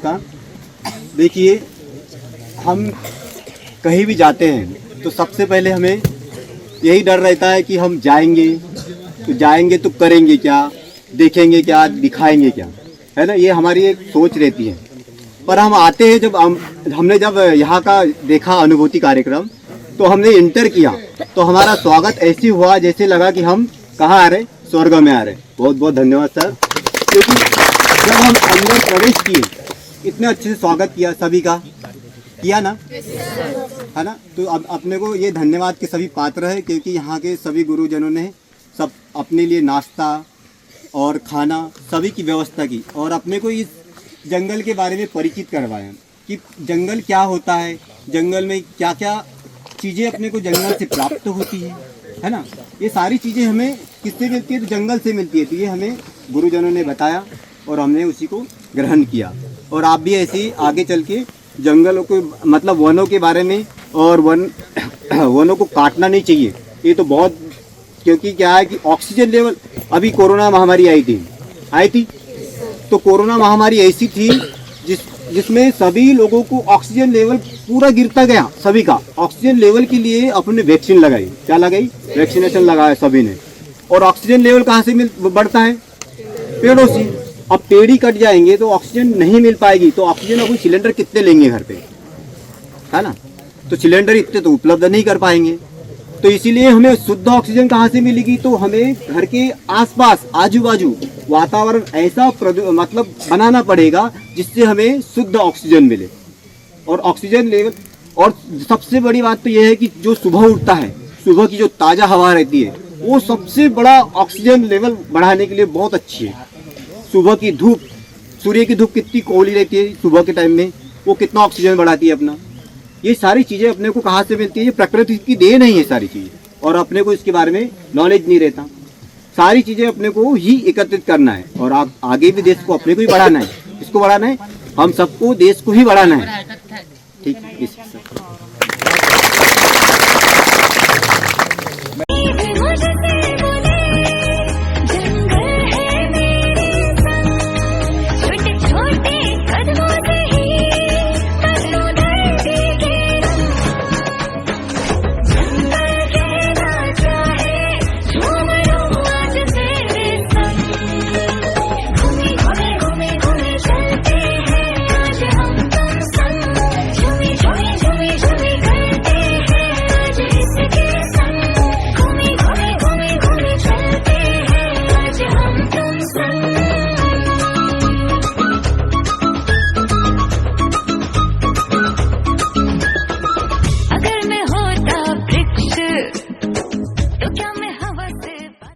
का। देखिए, हम कहीं भी जाते हैं तो सबसे पहले हमें यही डर रहता है कि हम जाएंगे तो करेंगे क्या, देखेंगे क्या, दिखाएंगे क्या, है ना। ये हमारी एक सोच रहती है। पर हम आते हैं, जब हमने जब यहाँ का देखा अनुभूति कार्यक्रम, तो हमने इंटर किया तो हमारा स्वागत ऐसे हुआ जैसे लगा कि हम कहाँ आ रहे, स्वर्ग में आ रहे। बहुत बहुत धन्यवाद सर, क्योंकि जब हम अंदर प्रवेश किए, इतने अच्छे से स्वागत किया सभी का, किया ना, है ना। तो अब अपने को ये धन्यवाद के सभी पात्र है, क्योंकि यहाँ के सभी गुरुजनों ने सब अपने लिए नाश्ता और खाना सभी की व्यवस्था की, और अपने को इस जंगल के बारे में परिचित करवाया कि जंगल क्या होता है, जंगल में क्या क्या चीज़ें अपने को जंगल से प्राप्त होती है ना। ये सारी चीज़ें हमें किससे मिलती है, तो जंगल से मिलती है। तो ये हमें गुरुजनों ने बताया और हमने उसी को ग्रहण किया। और आप भी ऐसे ही आगे चल के जंगलों को, मतलब वनों के बारे में, और वनों को काटना नहीं चाहिए। ये तो बहुत, क्योंकि क्या है कि ऑक्सीजन लेवल, अभी कोरोना महामारी आई थी, तो कोरोना महामारी ऐसी थी जिसमें सभी लोगों को ऑक्सीजन लेवल पूरा गिरता गया। सभी का ऑक्सीजन लेवल के लिए अपने वैक्सीन लगाई, क्या लगाई, वैक्सीनेशन लगाया सभी ने। और ऑक्सीजन लेवल कहाँ से बढ़ता है, पेड़ों से। अब पेड़ ही कट जाएंगे तो ऑक्सीजन नहीं मिल पाएगी, तो ऑक्सीजन अपन सिलेंडर कितने लेंगे घर पे, है ना। तो सिलेंडर इतने तो उपलब्ध नहीं कर पाएंगे। तो इसीलिए हमें शुद्ध ऑक्सीजन कहाँ से मिलेगी, तो हमें घर के आसपास आजू बाजू वातावरण ऐसा मतलब बनाना पड़ेगा जिससे हमें शुद्ध ऑक्सीजन मिले। और ऑक्सीजन लेवल, और सबसे बड़ी बात तो यह है कि जो सुबह उठता है, सुबह की जो ताज़ा हवा रहती है, वो सबसे बड़ा ऑक्सीजन लेवल बढ़ाने के लिए बहुत अच्छी है। सुबह की धूप, सूर्य की धूप कितनी कोवली रहती है सुबह के टाइम में, वो कितना ऑक्सीजन बढ़ाती है अपना। ये सारी चीज़ें अपने को कहाँ से मिलती है, ये प्रकृति की देन है ये सारी चीज़ें, और अपने को इसके बारे में नॉलेज नहीं रहता। सारी चीज़ें अपने को ही एकत्रित करना है, और आगे भी देश को अपने को ही बढ़ाना है। इसको बढ़ाना है, हम सबको देश को ही बढ़ाना है। ठीक है।